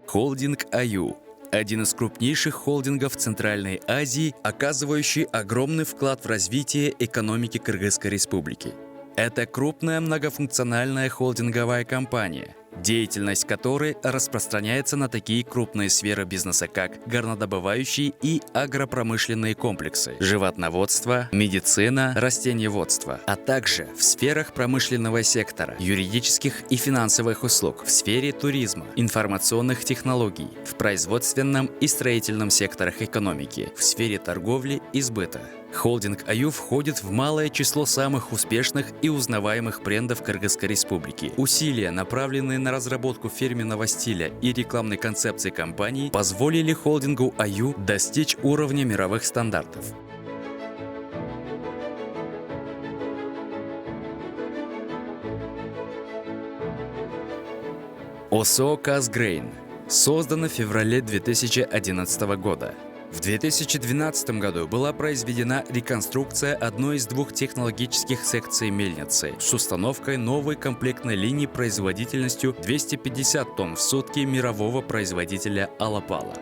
Холдинг АЮ – один из крупнейших холдингов Центральной Азии, оказывающий огромный вклад в развитие экономики Кыргызской Республики. Это крупная многофункциональная холдинговая компания, деятельность которой распространяется на такие крупные сферы бизнеса, как горнодобывающие и агропромышленные комплексы, животноводство, медицина, растениеводство, а также в сферах промышленного сектора, юридических и финансовых услуг, в сфере туризма, информационных технологий, в производственном и строительном секторах экономики, в сфере торговли и сбыта. Холдинг АЮ входит в малое число самых успешных и узнаваемых брендов Кыргызской Республики. Усилия, направленные на разработку фирменного стиля и рекламной концепции компании, позволили холдингу АЮ достичь уровня мировых стандартов. ОСО «Казгрейн» создано в феврале 2011 года. В 2012 году была произведена реконструкция одной из двух технологических секций мельницы с установкой новой комплектной линии производительностью 250 тонн в сутки мирового производителя Алапала.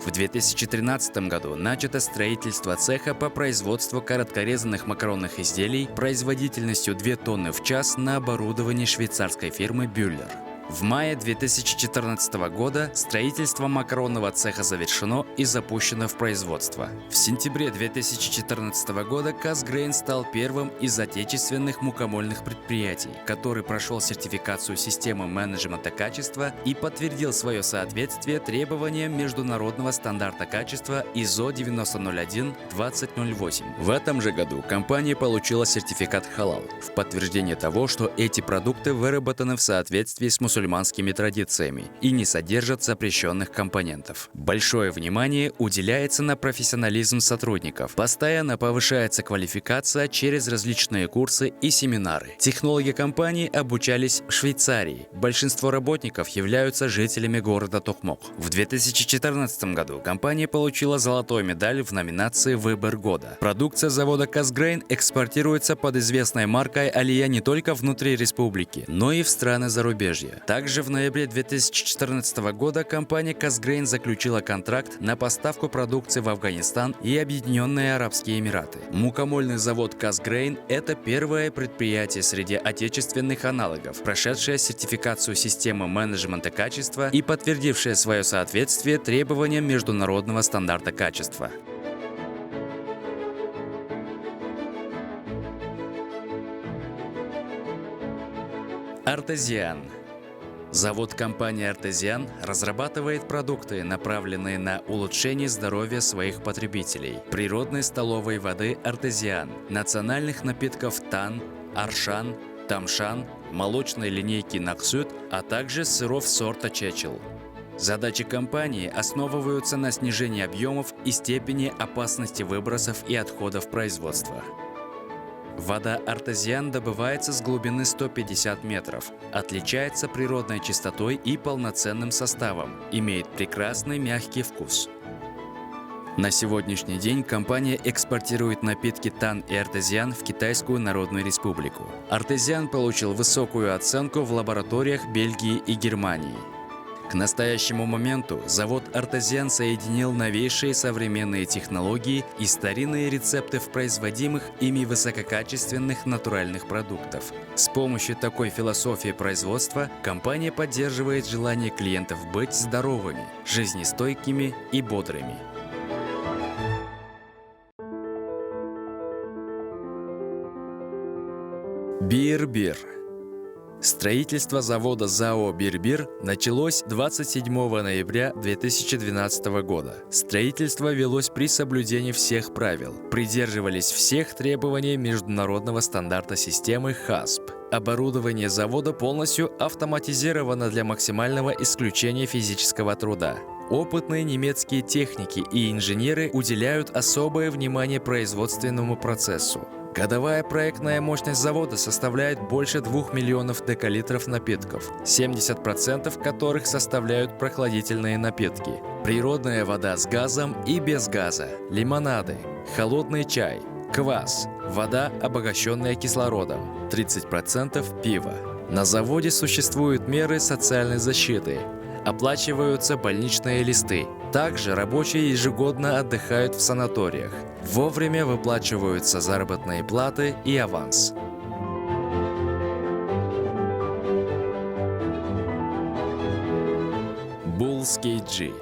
В 2013 году начато строительство цеха по производству короткорезанных макаронных изделий производительностью 2 тонны в час на оборудовании швейцарской фирмы «Бюллер». В мае 2014 года строительство макаронного цеха завершено и запущено в производство. В сентябре 2014 года «Казгрейн» стал первым из отечественных мукомольных предприятий, который прошел сертификацию системы менеджмента качества и подтвердил свое соответствие требованиям международного стандарта качества ISO 9001-2008. В этом же году компания получила сертификат «Халал» в подтверждение того, что эти продукты выработаны в соответствии с мусульманскими традициями и не содержат запрещенных компонентов. Большое внимание уделяется на профессионализм сотрудников. Постоянно повышается квалификация через различные курсы и семинары. Технологи компании обучались в Швейцарии. Большинство работников являются жителями города Токмок. В 2014 году компания получила золотую медаль в номинации «Выбор года». Продукция завода «Казгрейн» экспортируется под известной маркой «Алия» не только внутри республики, но и в страны зарубежья. Также в ноябре 2014 года компания «Казгрейн» заключила контракт на поставку продукции в Афганистан и Объединенные Арабские Эмираты. Мукомольный завод «Казгрейн» – это первое предприятие среди отечественных аналогов, прошедшее сертификацию системы менеджмента качества и подтвердившее свое соответствие требованиям международного стандарта качества. Артезиан. Завод компании «Артезиан» разрабатывает продукты, направленные на улучшение здоровья своих потребителей. Природной столовой воды «Артезиан», национальных напитков «Тан», «Аршан», «Тамшан», молочной линейки «Наксют», а также сыров сорта «Чечил». Задачи компании основываются на снижении объемов и степени опасности выбросов и отходов производства. Вода «Артезиан» добывается с глубины 150 метров, отличается природной чистотой и полноценным составом, имеет прекрасный мягкий вкус. На сегодняшний день компания экспортирует напитки «Тан» и «Артезиан» в Китайскую Народную Республику. «Артезиан» получил высокую оценку в лабораториях Бельгии и Германии. К настоящему моменту завод «Артезиан» соединил новейшие современные технологии и старинные рецепты в производимых ими высококачественных натуральных продуктов. С помощью такой философии производства компания поддерживает желание клиентов быть здоровыми, жизнестойкими и бодрыми. Бир-Бир. Строительство завода ЗАО «Бир-Бир» началось 27 ноября 2012 года. Строительство велось при соблюдении всех правил, придерживались всех требований международного стандарта системы ХАСП. Оборудование завода полностью автоматизировано для максимального исключения физического труда. Опытные немецкие техники и инженеры уделяют особое внимание производственному процессу. Годовая проектная мощность завода составляет больше 2 миллионов декалитров напитков, 70% которых составляют прохладительные напитки, природная вода с газом и без газа, лимонады, холодный чай, квас, вода, обогащенная кислородом, 30% пива. На заводе существуют меры социальной защиты. Оплачиваются больничные листы. Также рабочие ежегодно отдыхают в санаториях. Вовремя выплачиваются заработные платы и аванс. Буллс Кей-Джи.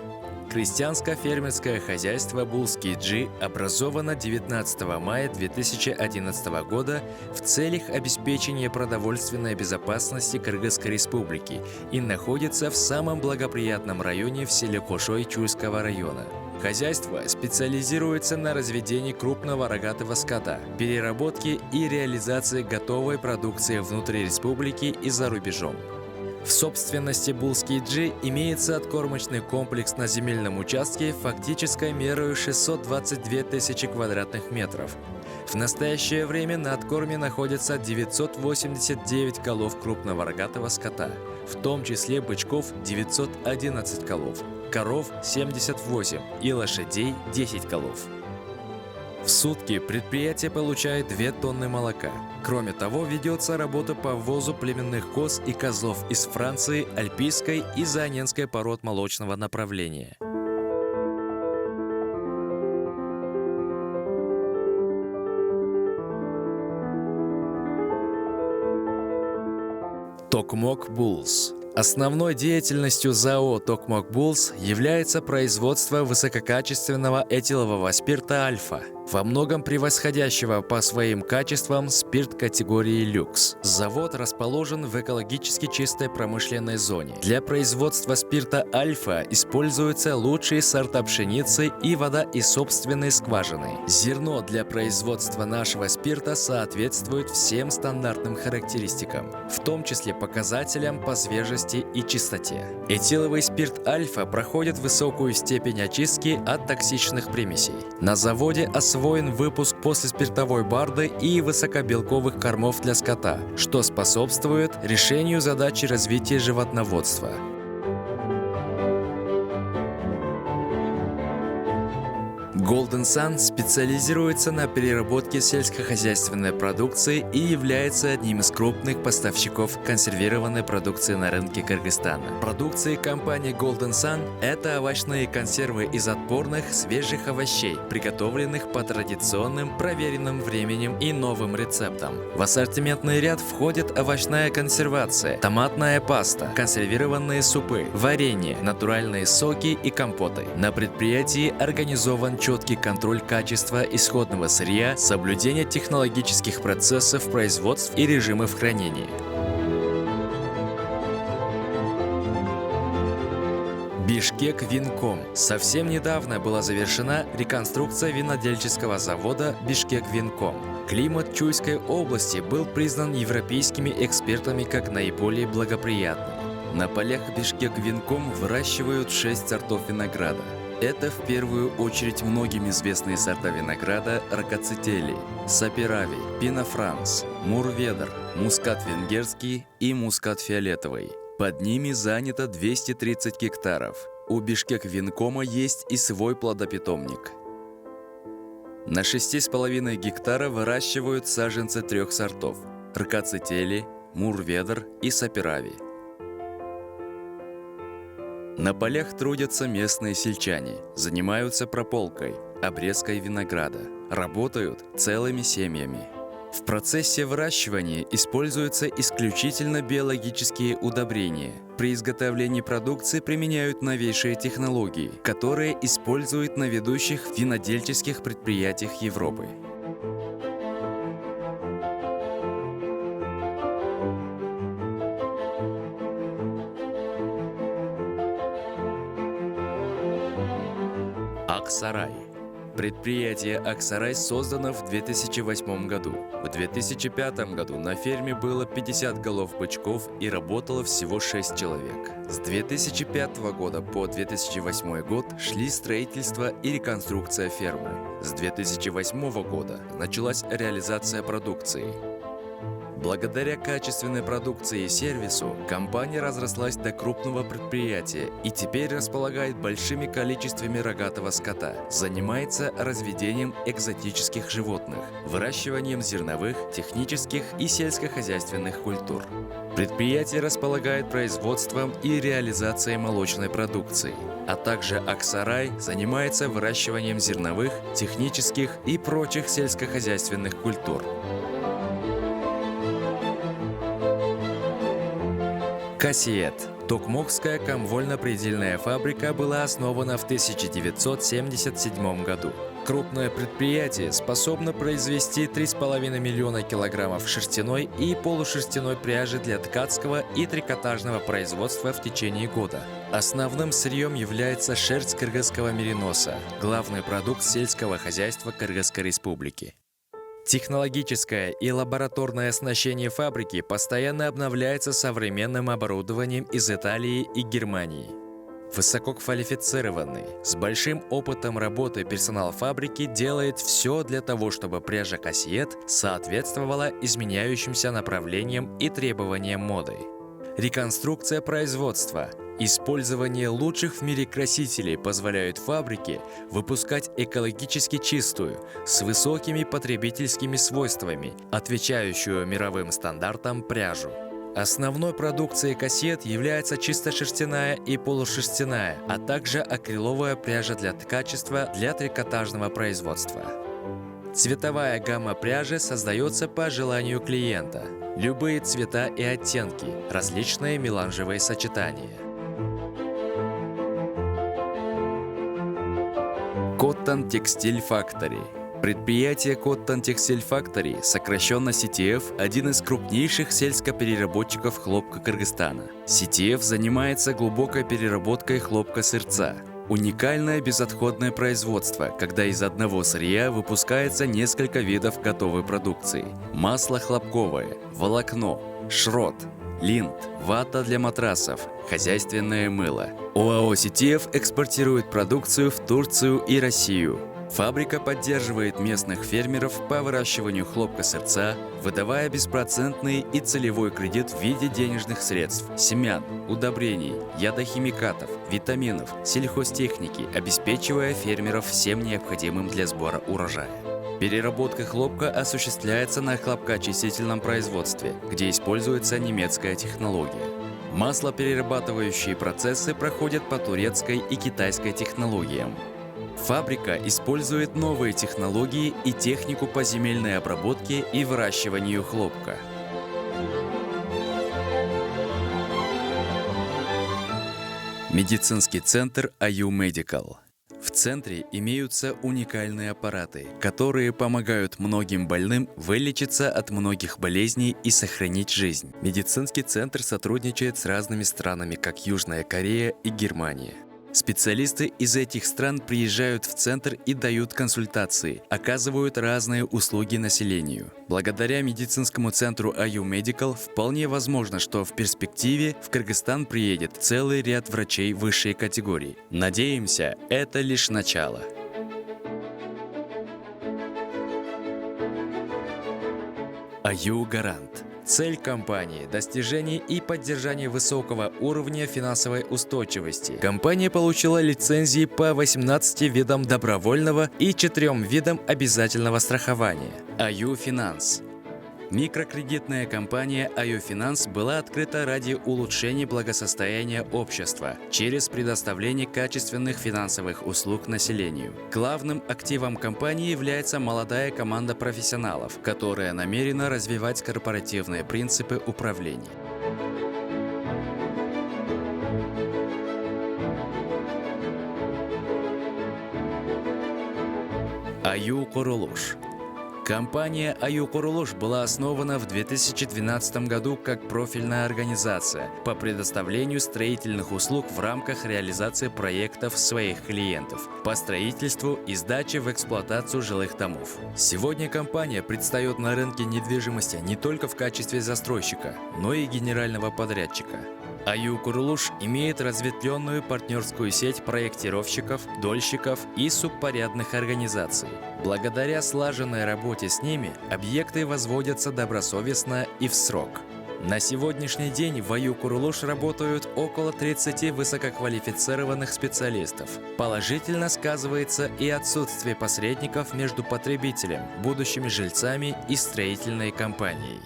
Крестьянско-фермерское хозяйство Буллс Кей-Джи образовано 19 мая 2011 года в целях обеспечения продовольственной безопасности Кыргызской республики и находится в самом благоприятном районе в селе Кошой Чуйского района. Хозяйство специализируется на разведении крупного рогатого скота, переработке и реализации готовой продукции внутри республики и за рубежом. В собственности Буллс Кей-Джи имеется откормочный комплекс на земельном участке фактической мерой 622 тысячи квадратных метров. В настоящее время на откорме находятся 989 голов крупного рогатого скота, в том числе бычков 911 голов, коров 78 и лошадей 10 голов. В сутки предприятие получает 2 тонны молока. Кроме того, ведется работа по ввозу племенных коз и козлов из Франции, альпийской и заоненской пород молочного направления. Токмок Буллс. Основной деятельностью ЗАО «Токмок Буллс» является производство высококачественного этилового спирта «Альфа», во многом превосходящего по своим качествам спирт категории «Люкс». Завод расположен в экологически чистой промышленной зоне. Для производства спирта «Альфа» используются лучшие сорта пшеницы и вода из собственной скважины. Зерно для производства нашего спирта соответствует всем стандартным характеристикам, в том числе показателям по свежести и чистоте. Этиловый спирт «Альфа» проходит высокую степень очистки от токсичных примесей. На заводе освоен выпуск послеспиртовой барды и высокобелковых кормов для скота, что способствует решению задачи развития животноводства. Golden Sun специализируется на переработке сельскохозяйственной продукции и является одним из крупных поставщиков консервированной продукции на рынке Кыргызстана. Продукция компании Golden Sun – это овощные консервы из отборных свежих овощей, приготовленных по традиционным, проверенным временем и новым рецептам. В ассортиментный ряд входит овощная консервация, томатная паста, консервированные супы, варенье, натуральные соки и компоты. На предприятии организован четкий контроль качества исходного сырья, соблюдение технологических процессов производств и режимов хранения. Бишкек Винком. Совсем недавно была завершена реконструкция винодельческого завода Бишкек Винком. Климат Чуйской области был признан европейскими экспертами как наиболее благоприятный. На полях Бишкек Винком выращивают 6 сортов винограда. Это в первую очередь многим известные сорта винограда Ракацители, Саперави, Пино Франс, Мурведер, Мускат Венгерский и Мускат Фиолетовый. Под ними занято 230 гектаров. У Бишкек Винкома есть и свой плодопитомник. На 6,5 гектара выращивают саженцы 3 сортов – Ракацители, Мурведер и Саперави. На полях трудятся местные сельчане, занимаются прополкой, обрезкой винограда, работают целыми семьями. В процессе выращивания используются исключительно биологические удобрения. При изготовлении продукции применяют новейшие технологии, которые используют на ведущих винодельческих предприятиях Европы. Аксарай. Предприятие Аксарай создано в 2008 году. В 2005 году на ферме было 50 голов бычков и работало всего 6 человек. С 2005 года по 2008 год шли строительство и реконструкция фермы. С 2008 года началась реализация продукции. Благодаря качественной продукции и сервису компания разрослась до крупного предприятия и теперь располагает большими количествами рогатого скота, занимается разведением экзотических животных, выращиванием зерновых, технических и сельскохозяйственных культур. Предприятие располагает производством и реализацией молочной продукции, а также Аксарай занимается выращиванием зерновых, технических и прочих сельскохозяйственных культур. Кассиет. Токмокская комвольно-предельная фабрика была основана в 1977 году. Крупное предприятие способно произвести 3,5 миллиона килограммов шерстяной и полушерстяной пряжи для ткацкого и трикотажного производства в течение года. Основным сырьем является шерсть кыргызского мериноса, главный продукт сельского хозяйства Кыргызской республики. Технологическое и лабораторное оснащение фабрики постоянно обновляется современным оборудованием из Италии и Германии. Высококвалифицированный, с большим опытом работы персонал фабрики делает все для того, чтобы пряжа Кассиет соответствовала изменяющимся направлениям и требованиям моды. Реконструкция производства, использование лучших в мире красителей позволяют фабрике выпускать экологически чистую, с высокими потребительскими свойствами, отвечающую мировым стандартам пряжу. Основной продукцией Кассиет является чисто шерстяная и полушерстяная, а также акриловая пряжа для ткачества для трикотажного производства. Цветовая гамма пряжи создается по желанию клиента. Любые цвета и оттенки, различные меланжевые сочетания. Cotton Textile Factory. Предприятие Cotton Textile Factory, сокращенно CTF, один из крупнейших сельскопереработчиков хлопка Кыргызстана. CTF занимается глубокой переработкой хлопка-сырца. Уникальное безотходное производство, когда из одного сырья выпускается несколько видов готовой продукции. Масло хлопковое, волокно, шрот, линт, вата для матрасов, хозяйственное мыло. ОАО «CTF» экспортирует продукцию в Турцию и Россию. Фабрика поддерживает местных фермеров по выращиванию хлопка-сырца, выдавая беспроцентный и целевой кредит в виде денежных средств, семян, удобрений, ядохимикатов, витаминов, сельхозтехники, обеспечивая фермеров всем необходимым для сбора урожая. Переработка хлопка осуществляется на хлопкоочистительном производстве, где используется немецкая технология. Маслоперерабатывающие процессы проходят по турецкой и китайской технологиям. Фабрика использует новые технологии и технику по земельной обработке и выращиванию хлопка. Медицинский центр IU Medical. В центре имеются уникальные аппараты, которые помогают многим больным вылечиться от многих болезней и сохранить жизнь. Медицинский центр сотрудничает с разными странами, как Южная Корея и Германия. Специалисты из этих стран приезжают в центр и дают консультации, оказывают разные услуги населению. Благодаря медицинскому центру IU Medical вполне возможно, что в перспективе в Кыргызстан приедет целый ряд врачей высшей категории. Надеемся, это лишь начало. IU Гарант. Цель компании – достижение и поддержание высокого уровня финансовой устойчивости. Компания получила лицензии по 18 видам добровольного и 4 видам обязательного страхования. IU Finance. Микрокредитная компания IU Finance была открыта ради улучшения благосостояния общества через предоставление качественных финансовых услуг населению. Главным активом компании является молодая команда профессионалов, которая намерена развивать корпоративные принципы управления. IU Kuruluş. Компания IU Kuruluş была основана в 2012 году как профильная организация по предоставлению строительных услуг в рамках реализации проектов своих клиентов по строительству и сдаче в эксплуатацию жилых домов. Сегодня компания предстает на рынке недвижимости не только в качестве застройщика, но и генерального подрядчика. АЮ «Курулуш» имеет разветвленную партнерскую сеть проектировщиков, дольщиков и субпорядных организаций. Благодаря слаженной работе с ними объекты возводятся добросовестно и в срок. На сегодняшний день в АЮ «Курулуш» работают около 30 высококвалифицированных специалистов. Положительно сказывается и отсутствие посредников между потребителем, будущими жильцами и строительной компанией.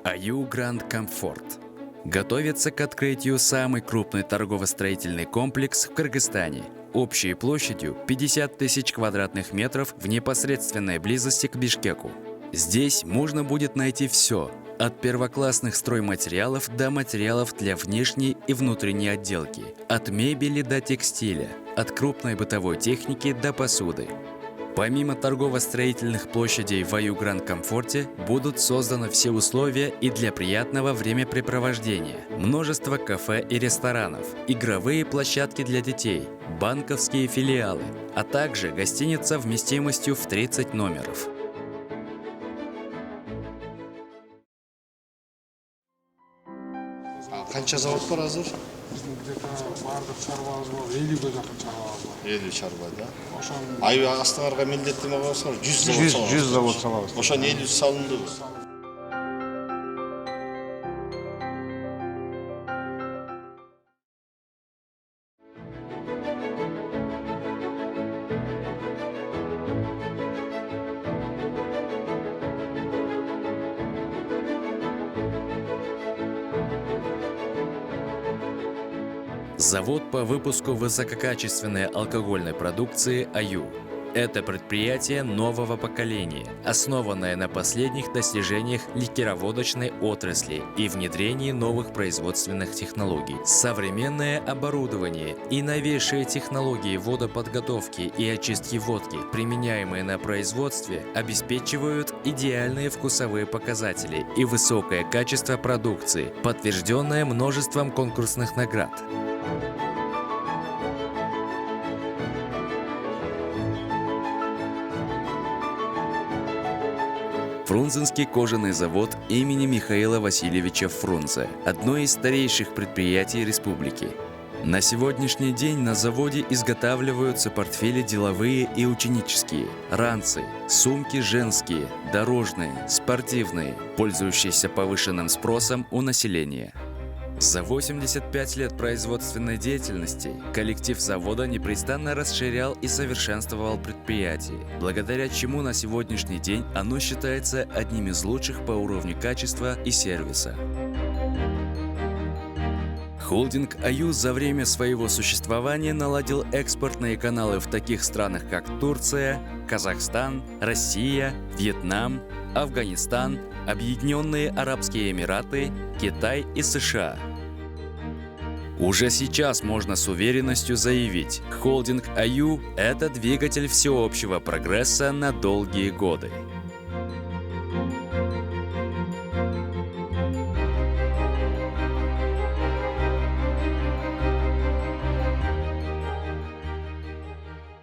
АЮ «Гранд Комфорт» готовится к открытию самый крупный торгово-строительный комплекс в Кыргызстане, общей площадью 50 тысяч квадратных метров в непосредственной близости к Бишкеку. Здесь можно будет найти все, от первоклассных стройматериалов до материалов для внешней и внутренней отделки, от мебели до текстиля, от крупной бытовой техники до посуды. Помимо торгово-строительных площадей в АЮ «Гранд Комфорте» будут созданы все условия и для приятного времяпрепровождения. Множество кафе и ресторанов, игровые площадки для детей, банковские филиалы, а также гостиница вместимостью в 30 номеров. Қанша завод бар азыр? Біздің где-то бардық шаруамыз бар, 50-ге жақын шаруамыз бар. 50 шаруа, да? Ошон Аю астыңарға міндеттеме қойсаңыз 100 завод саламыз. 100 завод салабыз. Ошон 50 салынды. Завод по выпуску высококачественной алкогольной продукции АЮ. Это предприятие нового поколения, основанное на последних достижениях ликероводочной отрасли и внедрении новых производственных технологий. Современное оборудование и новейшие технологии водоподготовки и очистки водки, применяемые на производстве, обеспечивают идеальные вкусовые показатели и высокое качество продукции, подтвержденное множеством конкурсных наград. Фрунзенский кожаный завод имени Михаила Васильевича Фрунзе – одно из старейших предприятий республики. На сегодняшний день на заводе изготавливаются портфели деловые и ученические, ранцы, сумки женские, дорожные, спортивные, пользующиеся повышенным спросом у населения. За 85 лет производственной деятельности коллектив завода непрестанно расширял и совершенствовал предприятие, благодаря чему на сегодняшний день оно считается одним из лучших по уровню качества и сервиса. Холдинг АЮ за время своего существования наладил экспортные каналы в таких странах, как Турция, Казахстан, Россия, Вьетнам, Афганистан, Объединенные Арабские Эмираты, Китай и США. Уже сейчас можно с уверенностью заявить, холдинг АЮ – это двигатель всеобщего прогресса на долгие годы.